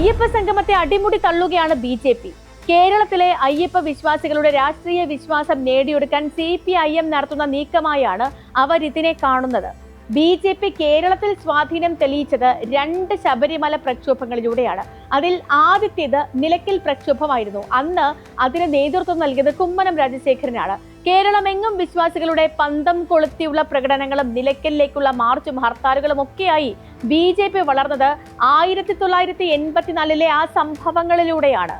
അയ്യപ്പ സംഗമത്തെ അടിമുടി തള്ളുകയാണ് ബി.ജെ.പി. കേരളത്തിലെ അയ്യപ്പ വിശ്വാസികളുടെ രാഷ്ട്രീയ വിശ്വാസം നേടിയെടുക്കാൻ CPIM നടത്തുന്ന നീക്കമായാണ് അവർ ഇതിനെ കാണുന്നത്. ബി.ജെ.പി. കേരളത്തിൽ സ്വാധീനം തെളിയിച്ചത് 2 ശബരിമല പ്രക്ഷോഭങ്ങളിലൂടെയാണ്. അതിൽ ആദ്യത്തേത് നിലയ്ക്കൽ പ്രക്ഷോഭമായിരുന്നു. അന്ന് അതിന് നേതൃത്വം നൽകിയത് കുമ്മനം രാജശേഖരനാണ്. കേരളമെങ്ങും വിശ്വാസികളുടെ പന്തം കൊളുത്തിയുള്ള പ്രകടനങ്ങളും നിലയ്ക്കലിലേക്കുള്ള മാർച്ചും ഹർത്താലുകളും ഒക്കെയായി ബി.ജെ.പി. വളർന്നത് 1984 ആ സംഭവങ്ങളിലൂടെയാണ്.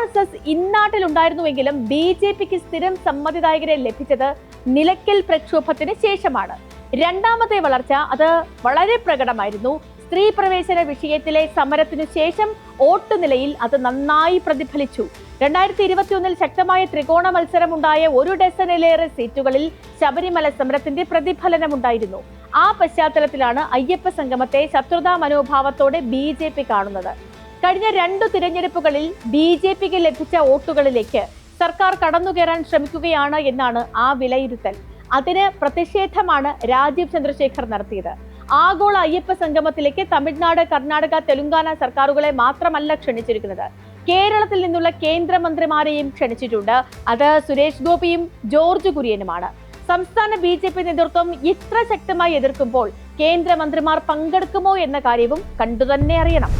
RSS ഇന്നാട്ടിലുണ്ടായിരുന്നുവെങ്കിലും ബി.ജെ.പിക്ക് സ്ഥിരം സമ്മതിദായകരെ ലഭിച്ചത് നിലയ്ക്കൽ പ്രക്ഷോഭത്തിന് ശേഷമാണ്. രണ്ടാമത്തെ വളർച്ച അത് വളരെ പ്രകടമായിരുന്നു. സ്ത്രീ പ്രവേശന വിഷയത്തിലെ സമരത്തിനു ശേഷം വോട്ട് നിലയിൽ അത് നന്നായി പ്രതിഫലിച്ചു. 2021 ശക്തമായ ത്രികോണ മത്സരമുണ്ടായ 1 ഡസനിലേറെ സീറ്റുകളിൽ ശബരിമല സമരത്തിന്റെ പ്രതിഫലനമുണ്ടായിരുന്നു. ആ പശ്ചാത്തലത്തിലാണ് അയ്യപ്പ സംഗമത്തെ ശത്രുതാ മനോഭാവത്തോടെ ബി.ജെ.പി. കാണുന്നത്. കഴിഞ്ഞ 2 തിരഞ്ഞെടുപ്പുകളിൽ ബി.ജെ.പിക്ക് ലഭിച്ച വോട്ടുകളിലേക്ക് സർക്കാർ കടന്നുകയറാൻ ശ്രമിക്കുകയാണ് എന്നാണ് ആ വിലയിരുത്തൽ. അതിന് പ്രതിഷേധമാണ് രാജീവ് ചന്ദ്രശേഖർ നടത്തിയത്. ആഗോള അയ്യപ്പ സംഗമത്തിലേക്ക് തമിഴ്നാട്, കർണാടക, തെലുങ്കാന സർക്കാരുകളെ മാത്രമല്ല ക്ഷണിച്ചിരിക്കുന്നത്, കേരളത്തിൽ നിന്നുള്ള കേന്ദ്രമന്ത്രിമാരെയും ക്ഷണിച്ചിട്ടുണ്ട്. അത് സുരേഷ് ഗോപിയും ജോർജ് കുര്യനുമാണ്. സംസ്ഥാന ബി.ജെ.പി. നേതൃത്വം ഇത്ര ശക്തമായി എതിർക്കുമ്പോൾ കേന്ദ്രമന്ത്രിമാർ പങ്കെടുക്കുമോ എന്ന കാര്യവും കണ്ടുതന്നെ അറിയണം.